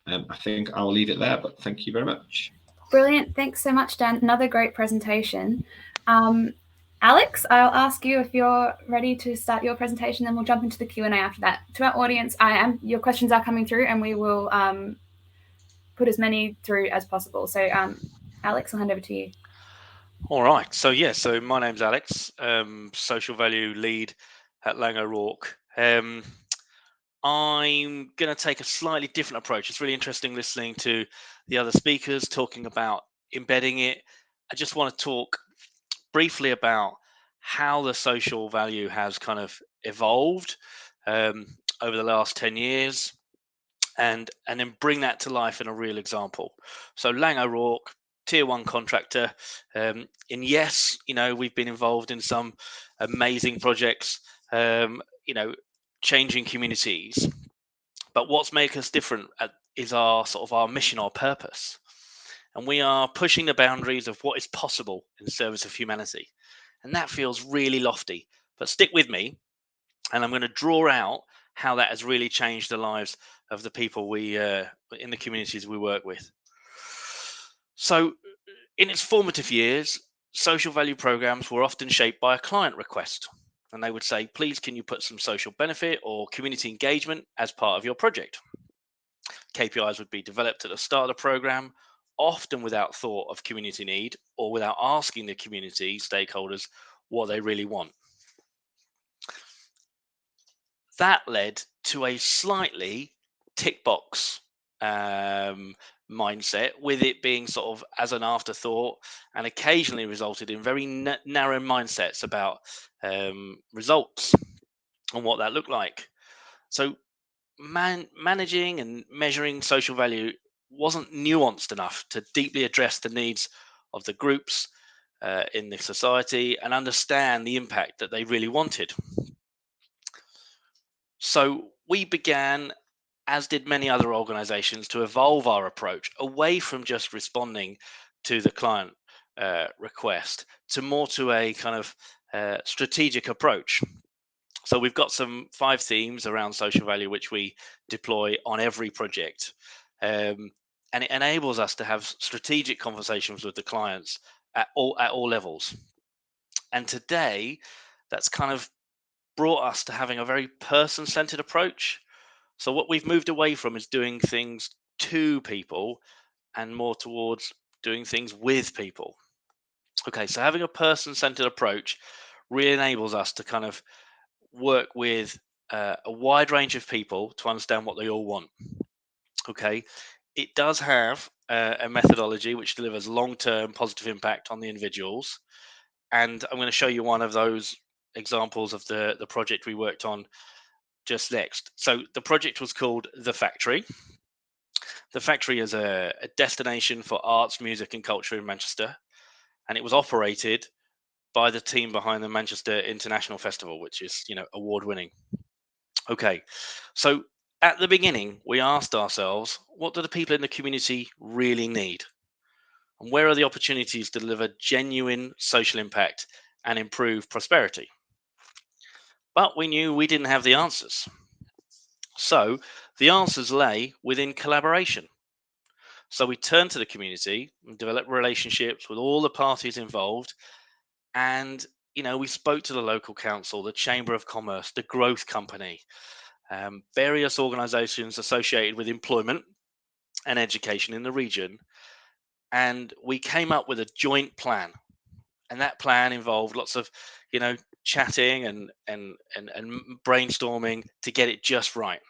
I think I'll leave it there, but thank you very much. Brilliant. Thanks so much, Dan. Another great presentation. Alex, I'll ask you if you're ready to start your presentation, then we'll jump into the Q&A after that. To our audience, your questions are coming through, and we will put as many through as possible. So Alex, I'll hand over to you. All right. So my name's Alex, social value lead at Lang O'Rourke. I'm going to take a slightly different approach. It's really interesting listening to the other speakers talking about embedding it. I just want to talk briefly about how the social value has kind of evolved over the last 10 years and then bring that to life in a real example. So Lang O'Rourke, tier 1 contractor, and yes, we've been involved in some amazing projects, changing communities. But what's make us different is our mission, our purpose. And we are pushing the boundaries of what is possible in service of humanity. And that feels really lofty. But stick with me, and I'm going to draw out how that has really changed the lives of the people we in the communities we work with. So in its formative years, social value programs were often shaped by a client request. And they would say, please, can you put some social benefit or community engagement as part of your project? KPIs would be developed at the start of the program, often without thought of community need or without asking the community stakeholders what they really want. That led to a slightly tick box mindset, with it being sort of as an afterthought, and occasionally resulted in very narrow mindsets about results and what that looked like. So managing and measuring social value wasn't nuanced enough to deeply address the needs of the groups in the society and understand the impact that they really wanted. So we began, as did many other organizations, to evolve our approach away from just responding to the client request to a kind of strategic approach. So we've got 5 themes around social value which we deploy on every project, and it enables us to have strategic conversations with the clients at all levels. And today, that's kind of brought us to having a very person-centered approach. So what we've moved away from is doing things to people and more towards doing things with people. Okay, so having a person-centered approach really enables us to kind of work with a wide range of people to understand what they all want. Okay, it does have a methodology which delivers long-term positive impact on the individuals, and I'm going to show you one of those examples of the project we worked on just next. So the project was called The Factory. The Factory is a destination for arts, music, and culture in Manchester, and it was operated by the team behind the Manchester International Festival, which is, award-winning. Okay, so at the beginning, we asked ourselves, what do the people in the community really need? And where are the opportunities to deliver genuine social impact and improve prosperity? But we knew we didn't have the answers. So the answers lay within collaboration. So we turned to the community and developed relationships with all the parties involved. And, we spoke to the local council, the Chamber of Commerce, the Growth Company, various organizations associated with employment and education in the region. And we came up with a joint plan. And that plan involved lots of, chatting and brainstorming to get it just right.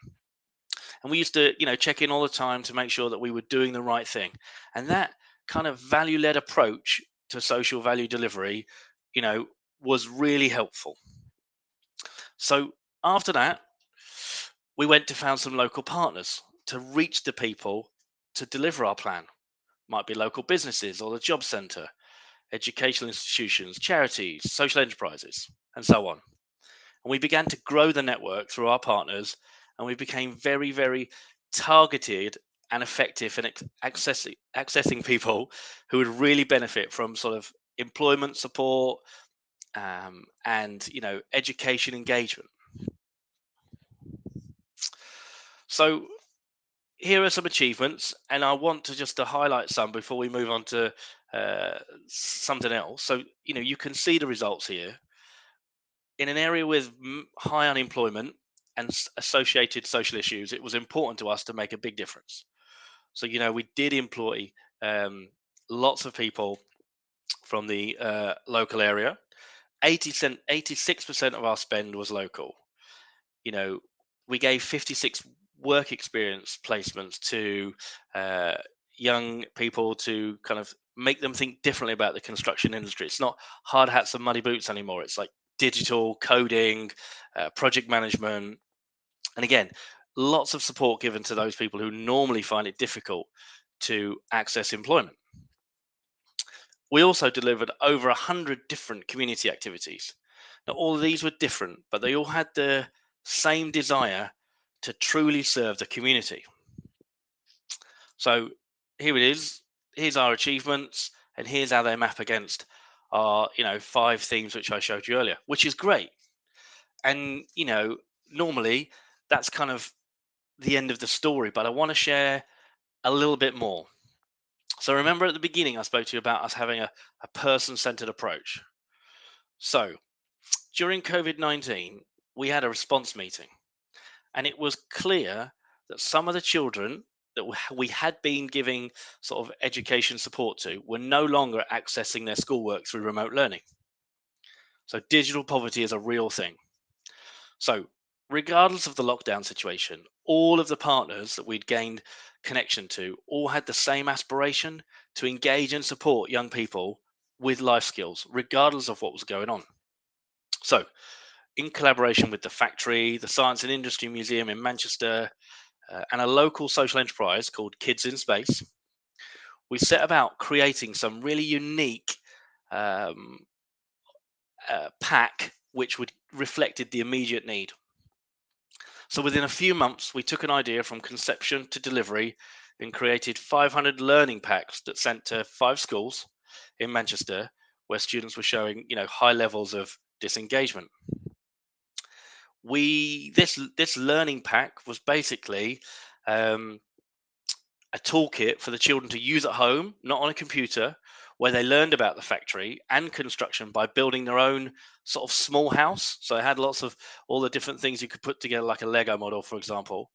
And we used to, check in all the time to make sure that we were doing the right thing. And that kind of value-led approach to social value delivery, was really helpful. So after that, we went to found some local partners to reach the people to deliver our plan. Might be local businesses or the job centre, educational institutions, charities, social enterprises, and so on. And we began to grow the network through our partners, and we became very, very targeted and effective in accessing people who would really benefit from sort of employment support and education engagement. So here are some achievements, and I want to just to highlight some before we move on to something else. So you can see the results here. In an area with high unemployment and associated social issues, it was important to us to make a big difference. So we did employ lots of people from the local area. 86% of our spend was local. We gave 56 work experience placements to young people to kind of make them think differently about the construction industry. It's not hard hats and muddy boots anymore. It's like digital coding, project management, and again, lots of support given to those people who normally find it difficult to access employment. We also delivered over 100 different community activities. Now, all of these were different, but they all had the same desire to truly serve the community. So here it is. Here's our achievements, and here's how they map against our, 5 themes which I showed you earlier, which is great. And normally that's kind of the end of the story, but I want to share a little bit more. So remember at the beginning I spoke to you about us having a person-centered approach. So during COVID-19, we had a response meeting, and it was clear that some of the children that we had been giving sort of education support to were no longer accessing their schoolwork through remote learning. So digital poverty is a real thing. So regardless of the lockdown situation, all of the partners that we'd gained connection to all had the same aspiration to engage and support young people with life skills, regardless of what was going on. So in collaboration with the Factory, the Science and Industry Museum in Manchester, and a local social enterprise called Kids in Space, we set about creating some really unique pack which would reflected the immediate need. So within a few months, we took an idea from conception to delivery and created 500 learning packs that sent to 5 schools in Manchester where students were showing, high levels of disengagement. This learning pack was basically a toolkit for the children to use at home, not on a computer, where they learned about the factory and construction by building their own sort of small house. So they had lots of all the different things you could put together, like a Lego model, for example.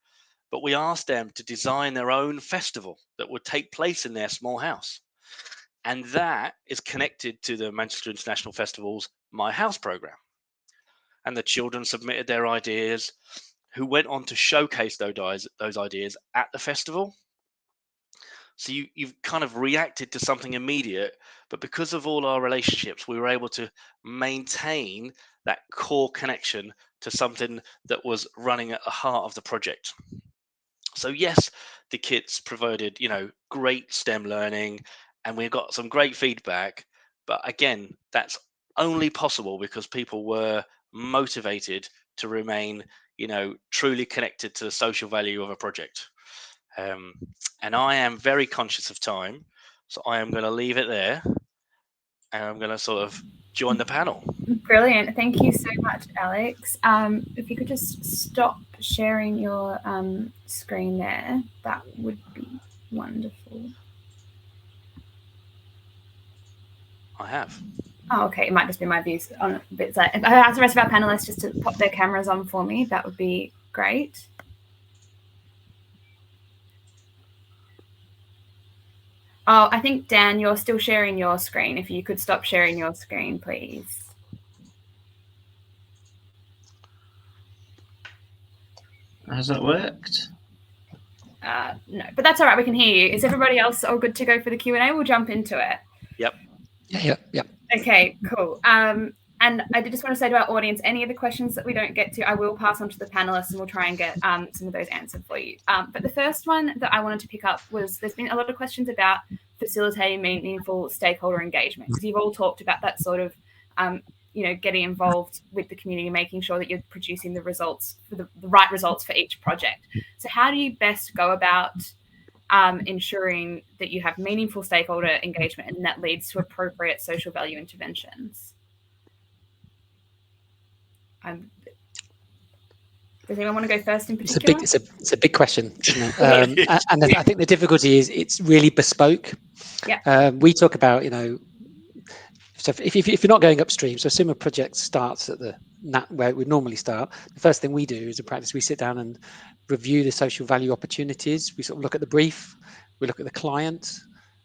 But we asked them to design their own festival that would take place in their small house. And that is connected to the Manchester International Festival's My House program. And the children submitted their ideas, who went on to showcase those ideas at the festival. So you've kind of reacted to something immediate, but because of all our relationships, we were able to maintain that core connection to something that was running at the heart of the project. So yes, the kids provided, great STEM learning, and we got some great feedback. But again, that's only possible because people were motivated to remain, truly connected to the social value of a project. And I am very conscious of time, so I am going to leave it there, and I'm going to sort of join the panel. Brilliant. Thank you so much, Alex. If you could just stop sharing your screen there, that would be wonderful. I have. Oh, okay. It might just be my views on a bit. So if I ask the rest of our panelists just to pop their cameras on for me, that would be great. Oh, I think, Dan, you're still sharing your screen. If you could stop sharing your screen, please. Has that worked? No, but that's all right. We can hear you. Is everybody else all good to go for the Q&A? We'll jump into it. Yep. Yeah. Okay, cool. And I did just want to say to our audience, any of the questions that we don't get to, I will pass on to the panelists and we'll try and get some of those answered for you. But the first one that I wanted to pick up was, there's been a lot of questions about facilitating meaningful stakeholder engagement, because you've all talked about that sort of, getting involved with the community, making sure that you're producing the results for the right results for each project. So how do you best go about ensuring that you have meaningful stakeholder engagement and that leads to appropriate social value interventions? Does anyone want to go first in particular? It's a big question, isn't it? And I think the difficulty is it's really bespoke. Yeah. We talk about, so if you're not going upstream, so assume a project starts at where it would normally start. The first thing we do is, in practice, we sit down and review the social value opportunities. We sort of look at the brief, we look at the client,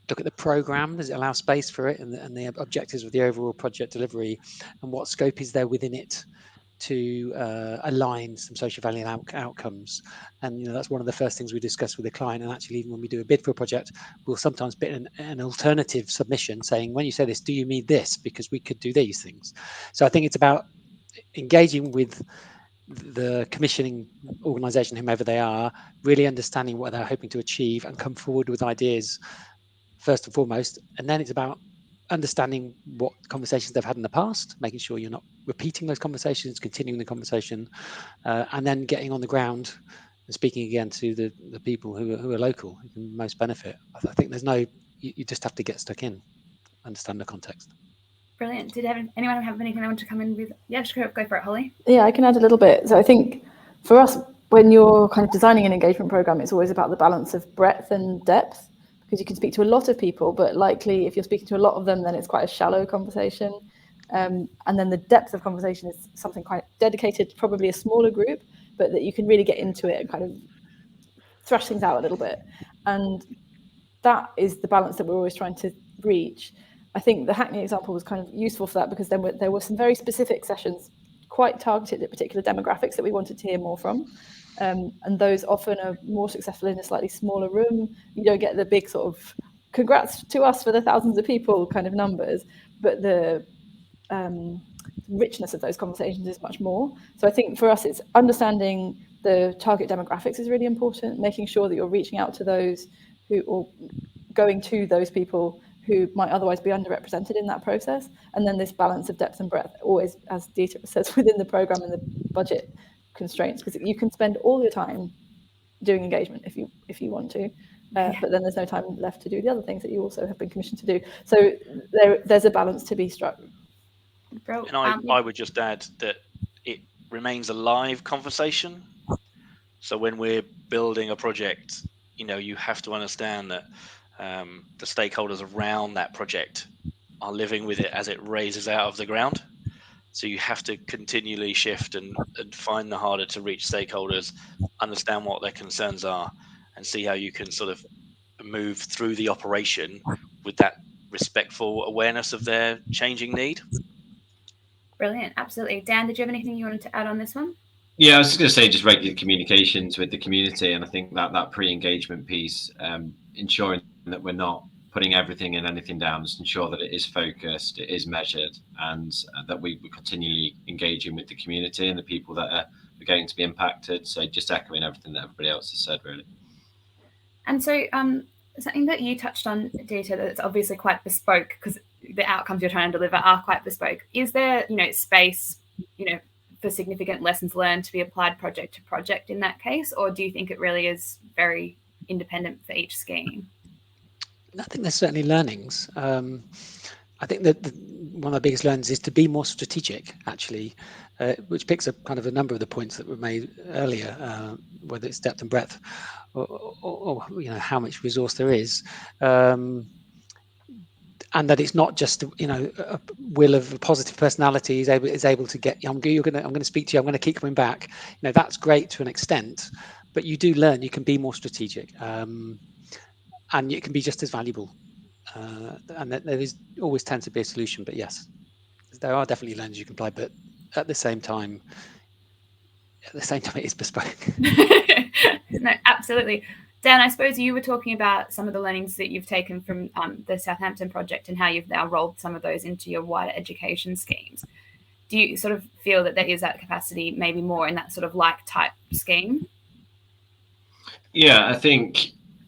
look at the program, does it allow space for it, and the objectives of the overall project delivery, and what scope is there within it to align some social value outcomes. And that's one of the first things we discuss with the client. And actually, even when we do a bid for a project, we'll sometimes put an alternative submission saying, when you say this, do you mean this? Because we could do these things. So I think it's about engaging with the commissioning organization, whomever they are, really understanding what they're hoping to achieve and come forward with ideas first and foremost. And then it's about understanding what conversations they've had in the past, making sure you're not repeating those conversations, continuing the conversation, and then getting on the ground and speaking again to the people who are local, who can most benefit. I think you just have to get stuck in, understand the context. Brilliant. Did anyone have anything they want to come in with? Yeah, just go for it, Holly. Yeah, I can add a little bit. So I think for us, when you're kind of designing an engagement program, it's always about the balance of breadth and depth, because you can speak to a lot of people, but likely if you're speaking to a lot of them, then it's quite a shallow conversation. And then the depth of conversation is something quite dedicated, probably a smaller group, but that you can really get into it and kind of thrash things out a little bit. And that is the balance that we're always trying to reach. I think the Hackney example was kind of useful for that, because there were some very specific sessions quite targeted at particular demographics that we wanted to hear more from. And those often are more successful in a slightly smaller room. You don't get the big sort of congrats to us for the thousands of people kind of numbers, but the richness of those conversations is much more. So I think for us, it's understanding the target demographics is really important, making sure that you're reaching out to those or going to those people who might otherwise be underrepresented in that process. And then this balance of depth and breadth, always, as Dieter says, within the program and the budget constraints, because you can spend all your time doing engagement if you want to, but then there's no time left to do the other things that you also have been commissioned to do. So there's a balance to be struck. And I would just add that it remains a live conversation. So when we're building a project, you have to understand that the stakeholders around that project are living with it as it raises out of the ground. So you have to continually shift and find the harder to reach stakeholders, understand what their concerns are, and see how you can sort of move through the operation with that respectful awareness of their changing need. Brilliant. Absolutely. Dan, did you have anything you wanted to add on this one? Yeah, I was just going to say just regular communications with the community, and I think that pre-engagement piece, ensuring that we're not putting everything and anything down, just ensure that it is focused, it is measured, and that we're continually engaging with the community and the people that are going to be impacted. So just echoing everything that everybody else has said, really. And so something that you touched on, Dieter, that's obviously quite bespoke because the outcomes you're trying to deliver are quite bespoke. Is there, space, for significant lessons learned to be applied project to project in that case? Or do you think it really is very independent for each scheme? I think there's certainly learnings. I think that one of the biggest learnings is to be more strategic, actually, which picks up kind of a number of the points that were made earlier, whether it's depth and breadth or how much resource there is. And that it's not just a will of a positive personality is able to get. I'm going to speak to you. I'm going to keep coming back. That's great to an extent, but you do learn. You can be more strategic, and it can be just as valuable. And there is always tends to be a solution. But yes, there are definitely lenses you can apply. But at the same time, it is bespoke. No, absolutely. Dan, I suppose you were talking about some of the learnings that you've taken from the Southampton project and how you've now rolled some of those into your wider education schemes. Do you sort of feel that there is that capacity maybe more in that sort of like type scheme? Yeah,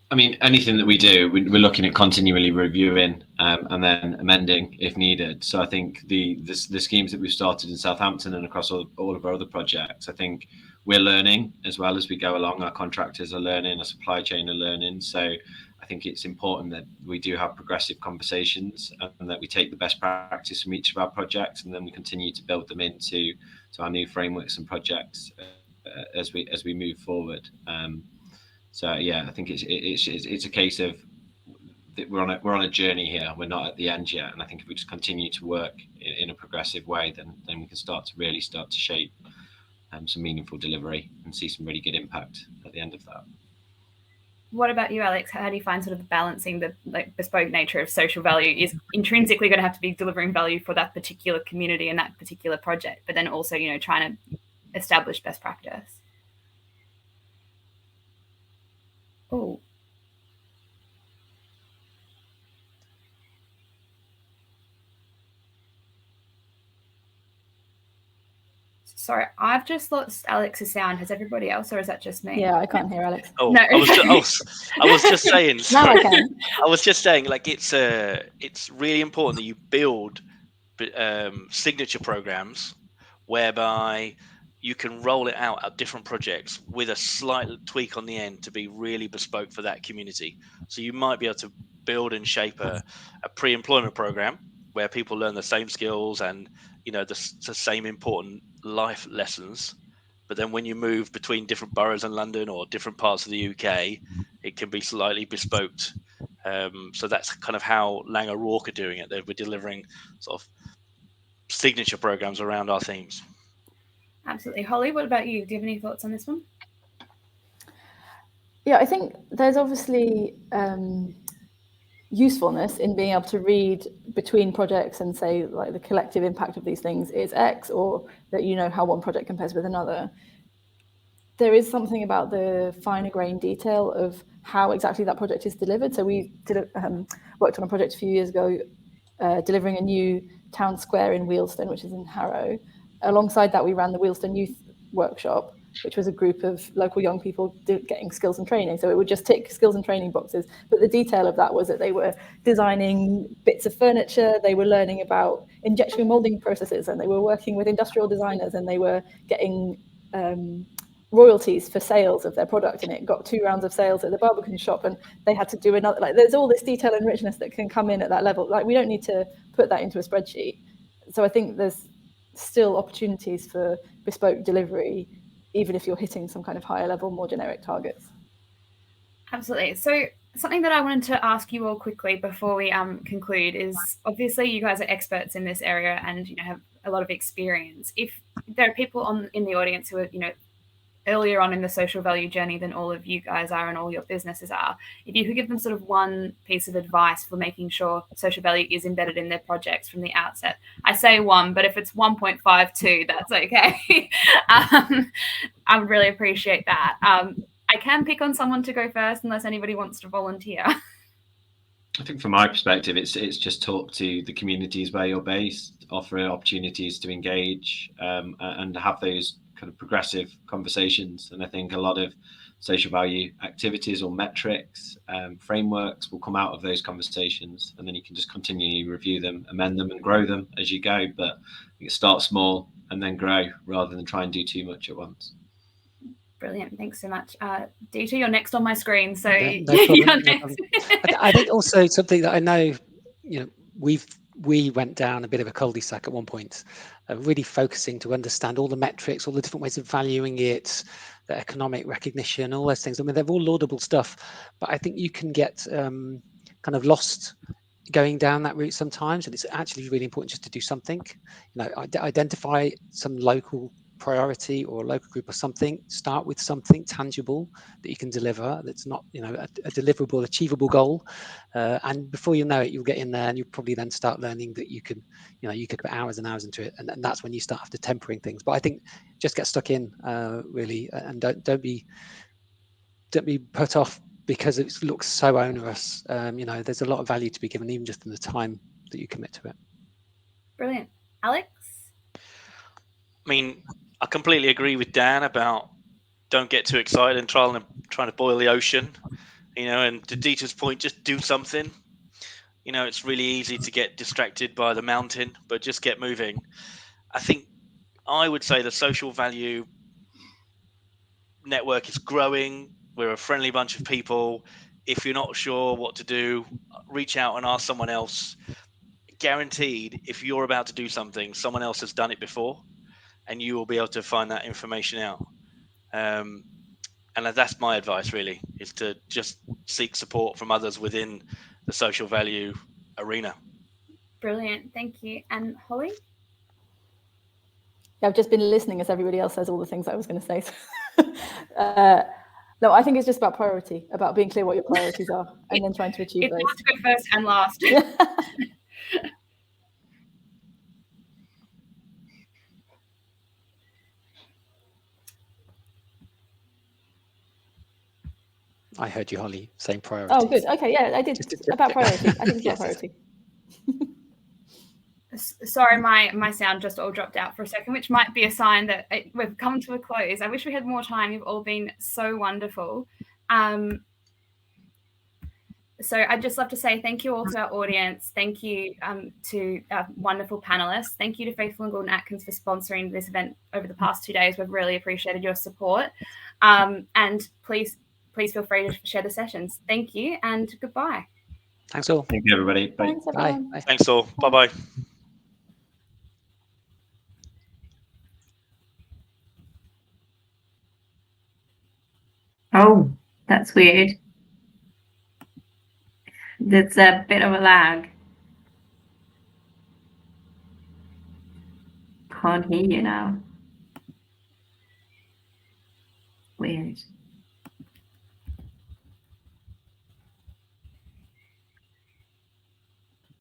I mean, anything that we do, we're looking at continually reviewing and then amending if needed. So I think the schemes that we've started in Southampton and across all of our other projects, I think we're learning as well as we go along. Our contractors are learning, our supply chain are learning. So I think it's important that we do have progressive conversations and that we take the best practice from each of our projects and then we continue to build them into our new frameworks and projects as we move forward. So yeah, I think it's a case of that we're on a journey here. We're not at the end yet, and I think if we just continue to work in a progressive way, then we can start to shape some meaningful delivery and see some really good impact at the end of that. What about you, Alex? How do you find sort of balancing the bespoke nature of social value is intrinsically going to have to be delivering value for that particular community and that particular project, but then also trying to establish best practice? Oh. Sorry, I've just lost Alex's sound. Has everybody else, or is that just me? Yeah, I can't hear Alex. Oh, no. I was just saying. Now I can. I was just saying, like it's really important that you build signature programs whereby you can roll it out at different projects with a slight tweak on the end to be really bespoke for that community. So you might be able to build and shape a pre-employment program where people learn the same skills and the same important life lessons. But then when you move between different boroughs in London or different parts of the UK, it can be slightly bespoke. So that's kind of how Lang O'Rourke are doing it. We're delivering sort of signature programs around our themes. Absolutely. Holly, what about you? Do you have any thoughts on this one? Yeah, I think there's obviously usefulness in being able to read between projects and say like the collective impact of these things is X, or that how one project compares with another. There is something about the finer grained detail of how exactly that project is delivered. So we worked on a project a few years ago delivering a new town square in Wealdstone, which is in Harrow. Alongside that, we ran the Wealdstone Youth Workshop, which was a group of local young people getting skills and training. So it would just tick skills and training boxes. But the detail of that was that they were designing bits of furniture, they were learning about injection molding processes, and they were working with industrial designers, and they were getting royalties for sales of their product. And it got 2 rounds of sales at the Barbican shop, and they had to do another. Like, there's all this detail and richness that can come in at that level. Like, we don't need to put that into a spreadsheet. So I think there's still opportunities for bespoke delivery, even if you're hitting some kind of higher level, more generic targets. Absolutely. So something that I wanted to ask you all quickly before we conclude is, obviously you guys are experts in this area and have a lot of experience. If there are people in the audience who are earlier on in the social value journey than all of you guys are and all your businesses are, if you could give them sort of one piece of advice for making sure social value is embedded in their projects from the outset. I say one, but if it's 1.52, that's okay. I would really appreciate that. I can pick on someone to go first unless anybody wants to volunteer. I think from my perspective, it's just talk to the communities where you're based, offer opportunities to engage, and have those kind of progressive conversations. And I think a lot of social value activities or metrics, frameworks will come out of those conversations, and then you can just continually review them, amend them, and grow them as you go. But you start small and then grow rather than try and do too much at once. Brilliant. Thanks so much. Dita, you're next on my screen. So no problem, no problem. I think also something that I know, we went down a bit of a cul-de-sac at one point, really focusing to understand all the metrics, all the different ways of valuing it, the economic recognition, all those things. I mean, they're all laudable stuff, but I think you can get kind of lost going down that route sometimes, and it's actually really important just to do something. Identify some local priority or a local group or something. Start with something tangible that you can deliver, that's not a deliverable, achievable goal, and before you know it, you'll get in there and you'll probably then start learning that you could put hours and hours into it, and that's when you start after tempering things. But I think just get stuck in, really, and don't be put off because it looks so onerous. There's a lot of value to be given, even just in the time that you commit to it. Brilliant. Alex? I mean, I completely agree with Dan about don't get too excited and trying to boil the ocean, and to Dieter's point, just do something. It's really easy to get distracted by the mountain, but just get moving. I think I would say the social value network is growing. We're a friendly bunch of people. If you're not sure what to do, reach out and ask someone else. Guaranteed, if you're about to do something, someone else has done it before, and you will be able to find that information out. And that's my advice, really, is to just seek support from others within the social value arena. Brilliant. Thank you. And Holly? Yeah, I've just been listening as everybody else says all the things I was going to say. No, I think it's just about priority, about being clear what your priorities are, and then trying to achieve those. It's hard to go first and last. I heard you, Holly, saying priority. Oh, good. Okay, yeah, I did. About priority. I think it's about priority. Sorry, my sound just all dropped out for a second, which might be a sign that we've come to a close. I wish we had more time. You've all been so wonderful. So I'd just love to say thank you all to our audience. Thank you to our wonderful panelists. Thank you to Faithful & Gould & Atkins for sponsoring this event over the past 2 days. We've really appreciated your support. And please feel free to share the sessions. Thank you and goodbye. Thanks all. Thank you, everybody. Bye. Thanks, everyone. Bye. Thanks all. Bye-bye. Oh, that's weird. There's a bit of a lag. Can't hear you now.